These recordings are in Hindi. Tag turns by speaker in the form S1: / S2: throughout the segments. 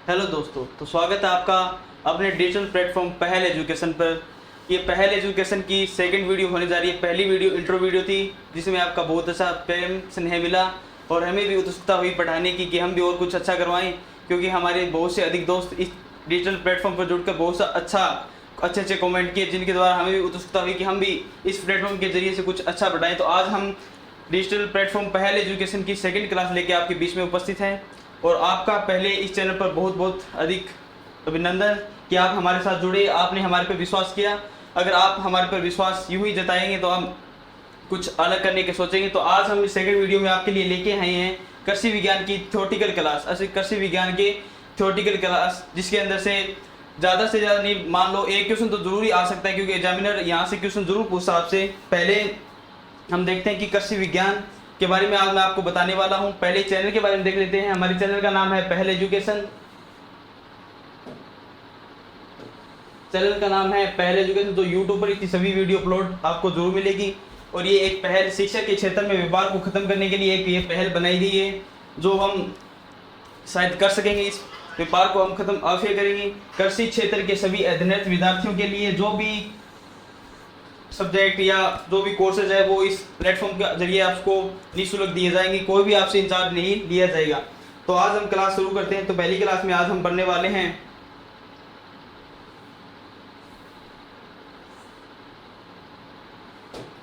S1: हेलो दोस्तों, तो स्वागत है आपका अपने डिजिटल प्लेटफॉर्म पहल एजुकेशन पर। ये पहल एजुकेशन की सेकंड वीडियो होने जा रही है। पहली वीडियो इंट्रो वीडियो थी जिसमें आपका बहुत अच्छा प्रेम स्नेह मिला और हमें भी उत्सुकता हुई पढ़ाने की कि हम भी और कुछ अच्छा करवाएं, क्योंकि हमारे बहुत से अधिक दोस्त इस डिजिटल प्लेटफॉर्म पर जुड़कर बहुत सा अच्छे अच्छे कमेंट किए, जिनके द्वारा हमें भी उत्सुकता हुई कि हम भी इस प्लेटफॉर्म के जरिए से कुछ अच्छा बढ़ाएं। तो आज हम डिजिटल प्लेटफॉर्म पहल एजुकेशन की सेकंड क्लास लेके आपके बीच में उपस्थित हैं और आपका पहले इस चैनल पर बहुत बहुत अधिक अभिनंदन कि आप हमारे साथ जुड़े, आपने हमारे पर विश्वास किया। अगर आप हमारे पर विश्वास यूं ही जताएंगे तो हम कुछ अलग करने के सोचेंगे। तो आज हम इस सेकंड वीडियो में आपके लिए लेके आए हैं कृषि विज्ञान की थ्योरेटिकल क्लास, कृषि विज्ञान के थ्योरेटिकल क्लास, जिसके अंदर से ज़्यादा नहीं, मान लो एक क्वेश्चन तो जरूरी आ सकता है, क्योंकि एग्जामिनर यहाँ से क्वेश्चन जरूर पूछता आपसे। पहले हम देखते हैं कि कृषि विज्ञान के बारे में आज मैं आपको बताने वाला हूं। पहले चैनल के बारे में देख लेते हैं। हमारे चैनल का नाम है पहल एजुकेशन। चैनल का नाम है पहल एजुकेशन। तो यूट्यूब पर इसकी सभी वीडियो अपलोड आपको जरूर मिलेगी और ये एक पहल शिक्षा के क्षेत्र में व्यापार को खत्म करने के लिए एक ये पहल बनाई गई है, जो हम शायद कर सकेंगे। इस व्यापार को हम खत्म अवश्य करेंगे। कृषि क्षेत्र के सभी अध्ययनरत विद्यार्थियों के लिए जो भी सब्जेक्ट या जो भी कोर्सेज है वो इस प्लेटफॉर्म के जरिए आपको निःशुल्क दिए जाएंगे। कोई भी आपसे इंचार्ज नहीं लिया जाएगा। तो आज हम क्लास शुरू करते हैं। तो पहली क्लास में आज हम पढ़ने वाले हैं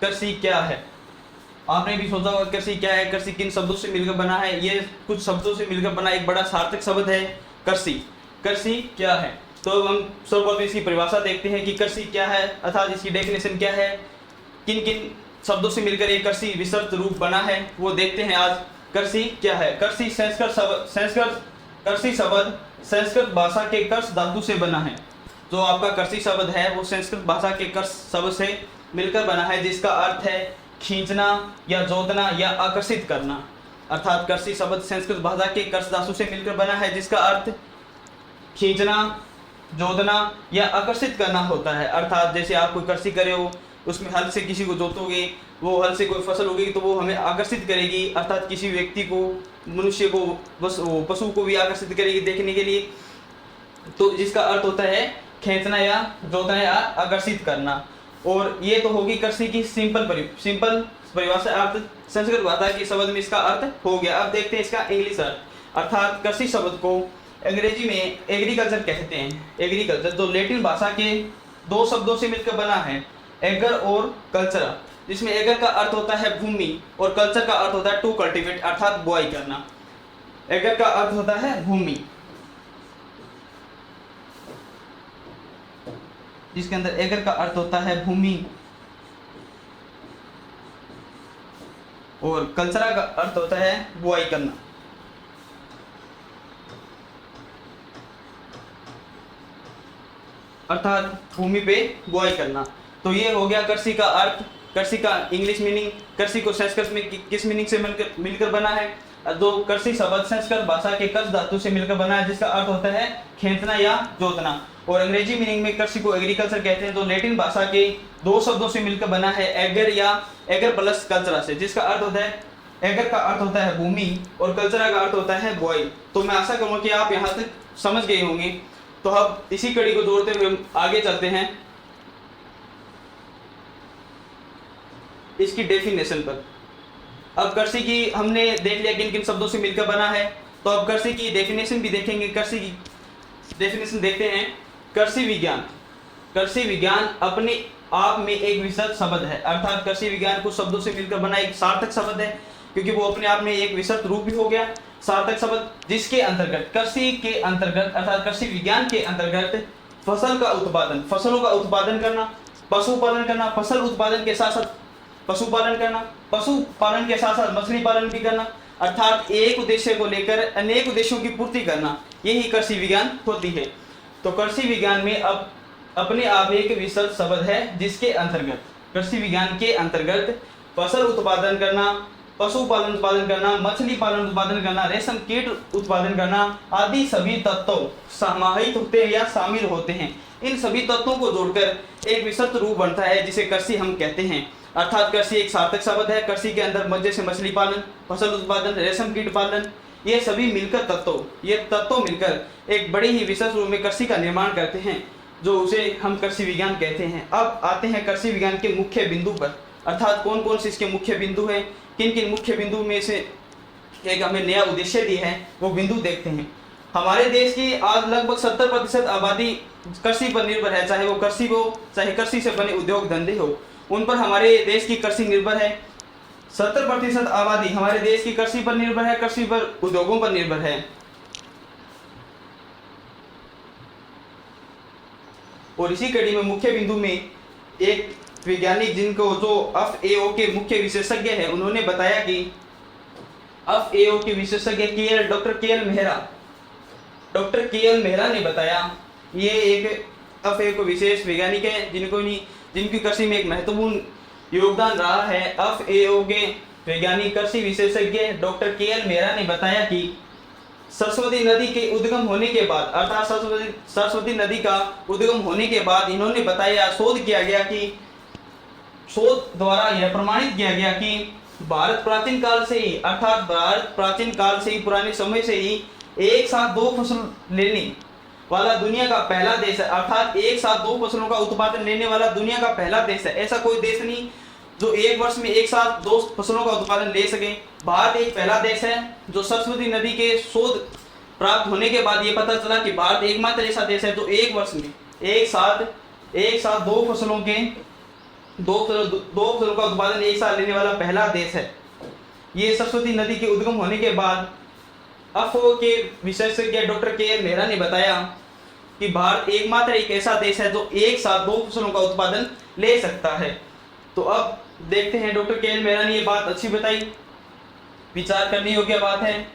S1: कृषि क्या है। आपने भी सोचा होगा कृषि क्या है, कृषि किन शब्दों से मिलकर बना है। ये कुछ शब्दों से मिलकर बना एक बड़ा सार्थक शब्द है कृषि। कृषि क्या है, तो हम सर्वप्रथम इसकी परिभाषा देखते हैं कि कृषि क्या है, अर्थात इसकी डेफिनेशन क्या है, किन किन शब्दों से मिलकर एक कृषि विस्तृत रूप बना है, वो देखते हैं आज। कृषि क्या है। कृषि कृषि शब्द संस्कृत भाषा के कर्ष धातु से बना है। जो आपका कृषि शब्द है वो संस्कृत भाषा के कर्ष शब्द से मिलकर बना है, जिसका अर्थ है खींचना या जोतना या आकर्षित करना। अर्थात कृषि शब्द संस्कृत भाषा के कर्ष धातु से मिलकर बना है, जिसका अर्थ खींचना, जोतना या आकर्षित करना होता है। अर्थात जैसे आप कोई कृषि करे हो, उसमें हल से किसी को जोतोगे, वो हल से कोई फसल होगी तो वो हमें आकर्षित करेगी, अर्थात किसी व्यक्ति को, मनुष्य को, बस वो पशु को भी आकर्षित करेगी देखने के लिए। तो जिसका अर्थ होता है खींचना या जोतना या आकर्षित करना। और ये तो होगी कृषि की सिंपल परिभाषा, अर्थ संस्कृत भाषा के शब्द में इसका अर्थ हो गया। अब देखते हैं इसका इंग्लिश अर्थ। अर्थात कृषि शब्द को अंग्रेजी में एग्रीकल्चर कहते हैं। एग्रीकल्चर जो लैटिन भाषा के दो शब्दों से मिलकर बना है, एगर और कल्चर, जिसमें एगर का अर्थ होता है भूमि और कल्चर का अर्थ होता है टू कल्टीवेट, अर्थात बुआई करना। एगर का अर्थ होता है भूमि, जिसके अंदर एगर का अर्थ होता है भूमि, और कल्चरा का अर्थ होता है बुआई करना। अर्थात भूमि पे बुआई करना। तो ये हो गया कृषि का अर्थ, कृषि का इंग्लिश मीनिंग। कृषि को संस्कृत में किस मीनिंग से मिलकर बना है। दो कृषि शब्द संस्कृत भाषा के कर्ष धातु से मिलकर बना है, जिसका अर्थ होता है खींचना या जोतना। और अंग्रेजी मीनिंग में कृषि को एग्रीकल्चर कहते हैं, जो लैटिन भाषा के दो शब्दों से मिलकर बना है, एगर या एगर प्लस कल्चरा से, जिसका अर्थ होता है एगर का अर्थ होता है भूमि और कल्चरा का अर्थ होता है बुआई। तो मैं आशा करूंगा कि आप यहाँ तक समझ गए होंगे। तो अब इसी कड़ी को जोड़ते हुए आगे चलते हैं इसकी डेफिनेशन पर। अब कृषि की हमने देख लिया किन किन शब्दों से मिलकर बना है, तो अब कृषि की डेफिनेशन भी देखेंगे। कृषि की डेफिनेशन देखते हैं। कृषि विज्ञान अपने आप में एक विस्तृत शब्द है। अर्थात कृषि विज्ञान कुछ शब्दों से मिलकर बना एक सार्थक शब्द है, क्योंकि वो अपने आप में एक विस्तृत रूप भी हो गया, सार्थक शब्द, जिसके अंतर्गत कृषि के अंतर्गत अर्थात कृषि विज्ञान के अंतर्गत फसलों का उत्पादन करना, पशुपालन करना, फसल उत्पादन के साथ साथ पशुपालन करना, पशुपालन के साथ साथ मछली पालन भी करना, अर्थात एक उद्देश्य को लेकर अनेक उद्देश्यों की पूर्ति करना, यही कृषि विज्ञान होती है। तो कृषि विज्ञान में अब अपने आप एक विस्तृत शब्द है, जिसके अंतर्गत कृषि विज्ञान के अंतर्गत फसल उत्पादन करना, पशुपालन उत्पादन करना, मछली पालन उत्पादन करना, रेशम कीट उत्पादन करना आदि सभी तत्व समाहित होते हैं या शामिल होते हैं। इन सभी तत्वों को जोड़कर एक विस्तृत रूप बनता है, जिसे कृषि हम कहते हैं। अर्थात कृषि एक सार्थक शब्द है। कृषि के अंदर जैसे मछली पालन, फसल उत्पादन, रेशम कीट पालन, ये सभी मिलकर तत्व मिलकर एक बड़े ही विशेष रूप में कृषि का निर्माण करते हैं, जो उसे हम कृषि विज्ञान कहते हैं। अब आते हैं कृषि विज्ञान के मुख्य बिंदु पर, अर्थात कौन कौन से इसके मुख्य बिंदु हैं, किन किन मुख्य बिंदु में से एक हमें नया उद्देश्य दिया है, वो बिंदु देखते हैं। हमारे देश की आज लगभग 70% आबादी कृषि पर निर्भर है, चाहे वो कृषि हो, चाहे कृषि से बने उद्योग धंधे हो, उन पर हमारे देश की कृषि निर्भर है। 70% आबादी हमारे देश की कृषि पर निर्भर है, कृषि पर उद्योगों पर निर्भर है। और इसी कड़ी में मुख्य बिंदु में एक वैज्ञानिक जिनको जो एफएओ के मुख्य विशेषज्ञ है, उन्होंने बताया कि एफएओ के विशेषज्ञ डॉक्टर के एल मेहरा ने बताया, ये एक एफएओ विशेष वैज्ञानिक है जिनकी कृषि में एक महत्वपूर्ण योगदान रहा है। एफएओ के वैज्ञानिक कृषि विशेषज्ञ डॉक्टर के एल मेहरा ने बताया कि सरस्वती नदी के उद्गम होने के बाद, अर्थात सरस्वती नदी का उद्गम होने के बाद इन्होंने बताया, शोध द्वारा यह प्रमाणित किया गया कि भारत प्राचीन काल से ही, पुराने समय से ही एक साथ दो फसल लेने वाला दुनिया का पहला देश है। अर्थात एक साथ दो फसलों का उत्पादन लेने वाला दुनिया का पहला देश है। ऐसा कोई देश नहीं जो एक वर्ष में एक साथ दो फसलों का उत्पादन ले सके। भारत एक पहला देश है जो सरस्वती नदी के शोध प्राप्त होने के बाद ये पता चला कि भारत एकमात्र ऐसा देश है जो एक वर्ष में एक साथ दो फसलों का उत्पादन एक साथ लेने वाला पहला देश है। ये सरस्वती नदी के उद्गम होने के बाद एफएओ के विशेषज्ञ डॉक्टर के एल मेहरा ने बताया कि भारत एकमात्र एक ऐसा देश है जो एक साथ दो फसलों का उत्पादन ले सकता है। तो अब देखते हैं, डॉक्टर के एल मेहरा ने ये बात अच्छी बताई, विचार करने योग्य बात है।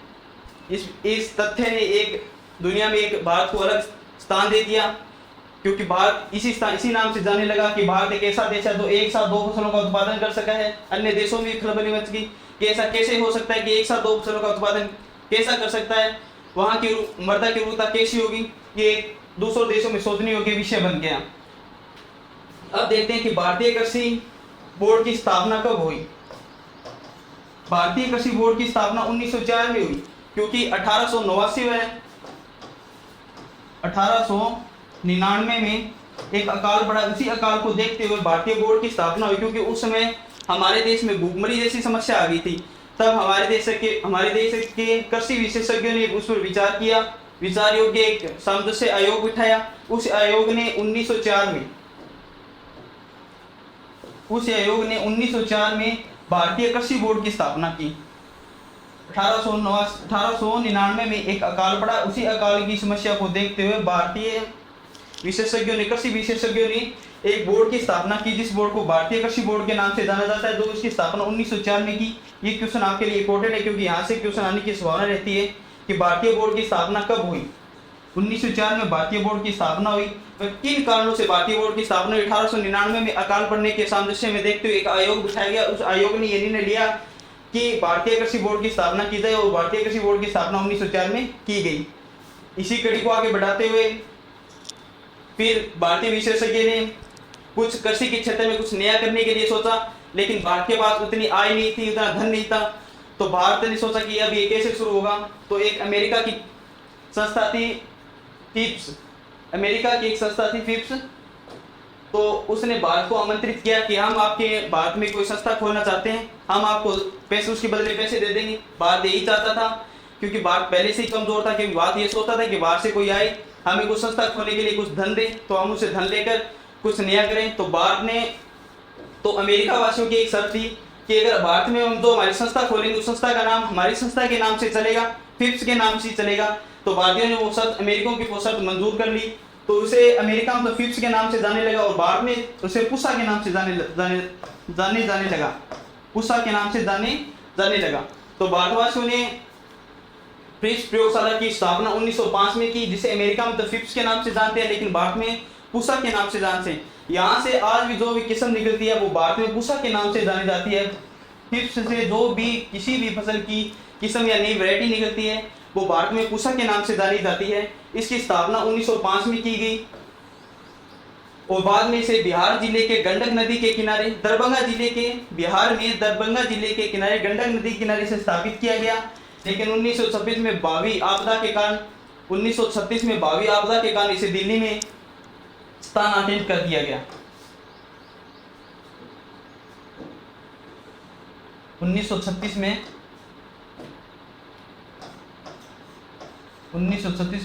S1: इस तथ्य ने एक दुनिया में एक भारत को अलग स्थान दे दिया, क्योंकि भारत इसी नाम से जाने लगा कि भारत एक ऐसा देश है जो एक साथ दो फसलों का उत्पादन कर सका है। अन्य देशों में खलबली मच गई कि ऐसा कैसे हो सकता है कि एक साथ दो फसलों का उत्पादन कैसा कर सकता है, वहाँ की मृदा की उर्वरता कैसी होगी, ये दूसरों देशों में सोचने योग्य विषय बन गया। अब देखते हैं कि भारतीय कृषि बोर्ड की स्थापना कब हुई। भारतीय कृषि बोर्ड की स्थापना 1904 में हुई, क्योंकि 1899 में एक अकाल पड़ा। उसी अकाल को देखते हुए भारतीय बोर्ड की स्थापना हुई, क्योंकि उस समय हमारे देश में भूखमरी जैसी समस्या आ गई थी। तब हमारे देश के कृषि विशेषज्ञों ने उस पर विचार किया, विचार योग्य एक सामंजस्य आयोग बिठाया। उस आयोग ने 1904 में भारतीय कृषि बोर्ड की स्थापना की। 1899 में एक अकाल पड़ा। उसी अकाल की समस्या को देखते हुए भारतीय कृषि विशेषज्ञों ने एक बोर्ड की स्थापना की, जिस बोर्ड को भारतीय कृषि बोर्ड के नाम से जाना जाता है, जो उसकी स्थापना 1904 में की। ये क्वेश्चन आपके लिए इंपॉर्टेंट है, क्योंकि यहाँ से क्वेश्चन आने की संभावना रहती है कि भारतीय बोर्ड की स्थापना कब हुई। 1904 में भारतीय बोर्ड की स्थापना हुई। किन कारणों से भारतीय बोर्ड की स्थापना हुई? 1899 में अकाल पड़ने के सामंजस्य में देखते हुए एक आयोग बिठाया गया। उस आयोग ने यह निर्णय लिया कि भारतीय कृषि बोर्ड की स्थापना की जाए, और भारतीय कृषि बोर्ड की स्थापना 1904 में की गई। इसी कड़ी को आगे बढ़ाते हुए फिर भारतीय विशेषज्ञ ने कुछ कृषि के क्षेत्र में कुछ नया करने के लिए सोचा, लेकिन भारत के पास उतनी आय नहीं थी, उतना धन नहीं था। तो भारत ने सोचा कि अब ये कैसे शुरू होगा। तो एक अमेरिका की संस्था थी फिप्स, तो उसने भारत को आमंत्रित किया कि हम आपके भारत में कोई संस्था खोलना चाहते हैं, हम आपको पैसे उसके बदले पैसे दे देंगे। भारत यही चाहता था, क्योंकि भारत पहले से ही कमजोर था, क्योंकि भारत ये सोचता था कि बाहर से कोई आए, हमें कुछ संस्था खोलने के लिए कुछ धन दे, तो हम उससे धन लेकर कुछ नया करें। तो भारत ने, तो अमेरिका वासियों की एक शर्त थी कि अगर भारत में हम जो हमारी संस्था खोलेंगे, उस संस्था का नाम हमारी संस्था के नाम से चलेगा, फिप्स के नाम से चलेगा। तो भारतीयों ने वो शर्त, अमेरिकों की वो शर्त मंजूर कर ली। तो उसे अमेरिका में तो फिप्स के नाम से जाने लगा, और भारत में उसे पुसा के नाम से जाने लगा, पुसा के नाम से जाने लगा। तो भारतवासियों ने फिप्स प्रयोगशाला की स्थापना 1905 में की, जिसे अमेरिका में तो फिप्स के नाम से जानते हैं, लेकिन भारत में पुसा के नाम से जानते हैं। यहाँ से आज भी जो भी किस्म निकलती है वो भारत में पुसा के नाम से जानी जाती है। फिप्स से जो भी किसी भी फसल की किस्म या नई वैरायटी निकलती है वो भारत में पुसा के नाम से जानी जाती है। इसकी स्थापना 1905 में की गई, और बाद में इसे बिहार जिले के गंडक नदी के किनारे, दरभंगा जिले के किनारे गंडक नदी के किनारे से स्थापित किया गया। लेकिन 1936 में भावी आपदा के कारण 1936 में भावी आपदा के कारण इसे दिल्ली में स्थानांतरित कर दिया गया। 1936 में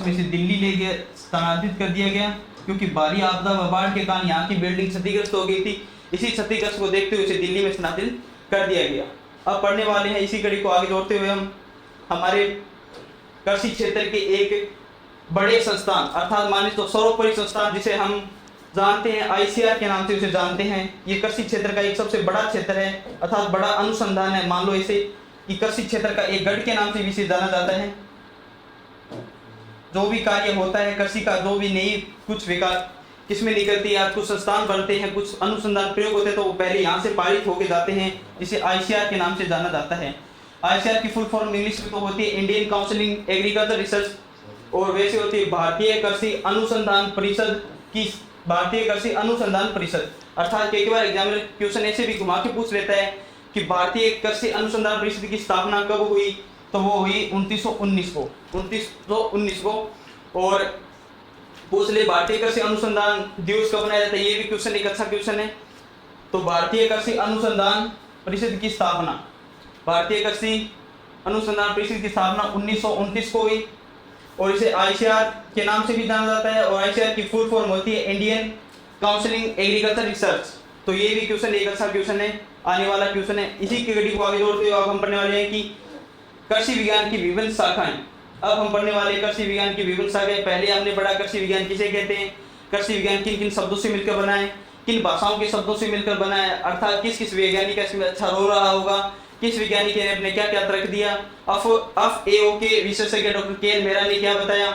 S1: इसे दिल्ली ले गए स्थानांतरित कर दिया गया, क्योंकि भारी आपदा व बाढ़ के कारण यहाँ की बिल्डिंग क्षतिग्रस्त हो गई थी। इसी क्षतिग्रस्त को देखते हुए इसे दिल्ली में स्थानांतरित कर दिया गया। अब पढ़ने वाले हैं इसी कड़ी को आगे जोड़ते हुए हम हमारे कृषि क्षेत्र के एक बड़े संस्थान अर्थात माने तो सर्वोपरि संस्थान जिसे हम जानते हैं ICAR के नाम से उसे जानते हैं। ये कृषि क्षेत्र का एक सबसे बड़ा क्षेत्र है अर्थात बड़ा अनुसंधान है। मान लो इसे कि कृषि क्षेत्र का एक गढ़ के नाम से भी इसे जाना जाता है। जो भी कार्य होता है कृषि का, जो भी नई कुछ विकास किसमें निकलती है, कुछ संस्थान बनते हैं, कुछ अनुसंधान प्रयोग होते हैं, तो वो पहले यहाँ से पारित होके जाते हैं, जिसे ICAR के नाम से जाना जाता है। ICAR की फुल फॉर्म इंग्लिश में तो होती है इंडियन काउंसिलिंग एग्रीकल्चर रिसर्च, और वैसे होती है भारतीय कृषि अनुसंधान परिषद की, भारतीय कृषि अनुसंधान परिषद। अर्थात कई बार एग्जामिनर क्वेश्चन ऐसे भी घुमा के पूछ लेता है कि भारतीय कृषि अनुसंधान परिषद की स्थापना कब हुई, तो वो हुई 1919 को। और पूछ ले भारतीय कृषि अनुसंधान दिवस कब मनाया जाता है, ये भी क्वेश्चन एक अच्छा क्वेश्चन है। तो भारतीय कृषि अनुसंधान परिषद की स्थापना, भारतीय कृषि अनुसंधान परिषद की स्थापना 1929 को हुई, और इसे ICAR के नाम से भी जाना जाता है, और ICAR की फुल फॉर्म होती है इंडियन काउंसिलिंग एग्रीकल्चर रिसर्च। तो ये भी क्वेश्चन एक अच्छा क्वेश्चन है, आने वाला क्वेश्चन है। इसी की कड़ी को आगे जोड़ते हुए अब हम पढ़ने वाले हैं कि कृषि विज्ञान की विभिन्न शाखाएं। अब हम पढ़ने वाले कृषि विज्ञान की विभिन्न शाखाएं। पहले हमने पढ़ा कृषि विज्ञान किसे कहते हैं, कृषि विज्ञान किन किन शब्दों से मिलकर बना है, किन भाषाओं के शब्दों से मिलकर बना है, अर्थात किस किस वैज्ञानिक का इसमें अच्छा रोल रहा होगा, किस वैज्ञानिक ने अपने क्या क्या तर्क दिया, FAO के विशेषज्ञ डॉक्टर KL मेहरा ने क्या बताया,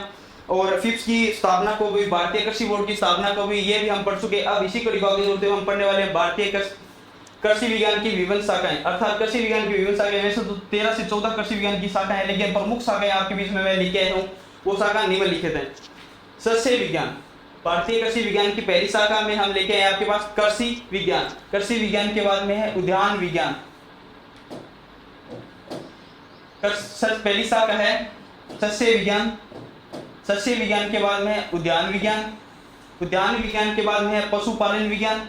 S1: और FIPS की स्थापना को भी, भारतीय कृषि बोर्ड की स्थापना को भी, ये भी हम पढ़ चुके। अब इसी कड़ी को आगे जोड़ते हुए हम पढ़ने वाले हैं भारतीय कृषि विज्ञान की विभिन्न शाखाएं। अर्थात कृषि विज्ञान की विभिन्न शाखाएं, वैसे तो 13 से 14 कृषि विज्ञान की शाखाएं हैं, लेकिन प्रमुख शाखाएं आपके बीच में मैं लिखे आया हूँ, वो शाखा निम्नलिखित है। सस्य विज्ञान, भारतीय कृषि विज्ञान की पहली शाखा में हम लेके आए आपके पास कृषि विज्ञान। कृषि विज्ञान के बाद में है उद्यान विज्ञान। पहली शाखा है सस्य विज्ञान, सस्य विज्ञान के बाद में है उद्यान विज्ञान, उद्यान विज्ञान के बाद में है पशुपालन विज्ञान,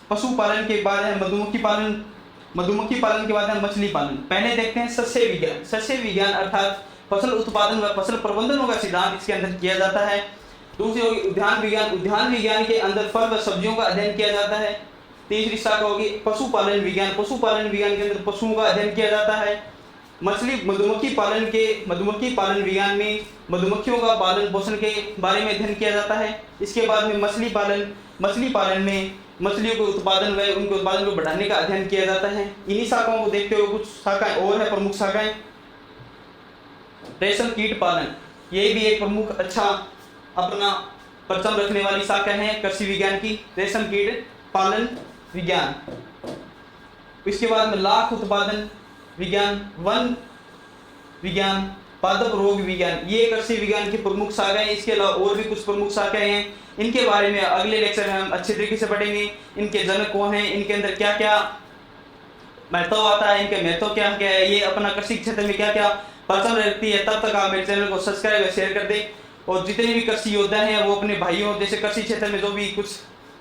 S1: पशुपालन के बाद है मधुमक्खी पालन, मधुमक्खी पालन के बाद है मछली पालन। पहले देखते हैं सस्य विज्ञान। सस्य विज्ञान अर्थात फसल उत्पादन व फसल प्रबंधन का सिद्धांत इसके अंदर किया जाता है। दूसरी होगी उद्यान विज्ञान। उद्यान विज्ञान के अंदर फल व सब्जियों का अध्ययन किया जाता है। तीसरी शाखा होगी पशुपालन विज्ञान। पशुपालन विज्ञान के अंदर पशुओं का अध्ययन किया जाता है। मधुमक्खी पालन विज्ञान में मधुमक्खियों का पालन पोषण के बारे में अध्ययन किया जाता है। इसके बाद में मछली पालन में मछलियों के उत्पादन व उनके उत्पादन को बढ़ाने का अध्ययन किया जाता है। इन्हीं शाखाओं को देखते हुए कुछ शाखाएं और है प्रमुख शाखाएं। रेशम कीट पालन, ये भी एक प्रमुख अच्छा अपना परचम रखने वाली शाखा है कृषि विज्ञान की, रेशम कीट पालन विज्ञान। इसके बाद में लाख उत्पादन विज्ञान, वन विज्ञान, पादप रोग विज्ञान, ये कृषि विज्ञान की प्रमुख शाखाएं। इसके अलावा और भी कुछ प्रमुख शाखाएं हैं, इनके बारे में अगले लेक्चर में हम अच्छे तरीके से पढ़ेंगे। इनके जनक कौन हैं, इनके अंदर क्या क्या महत्व आता है, इनके महत्व क्या क्या है, ये अपना कृषि क्षेत्र में क्या क्या परचम रखती है। तब तक आप मेरे चैनल को सब्सक्राइब और शेयर कर दें, और जितने भी कृषि योद्धा हैं वो अपने भाइयों जैसे कृषि क्षेत्र में जो भी कुछ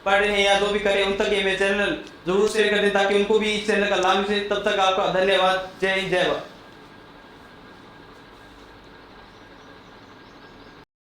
S1: पढ़ रहे हैं या जो भी करें उन तक ये मेरे चैनल जरूर शेयर कर दें, ताकि उनको भी इस चैनल का लाभ मिले। तब तक आपका धन्यवाद। जय हिंद, जय भारत।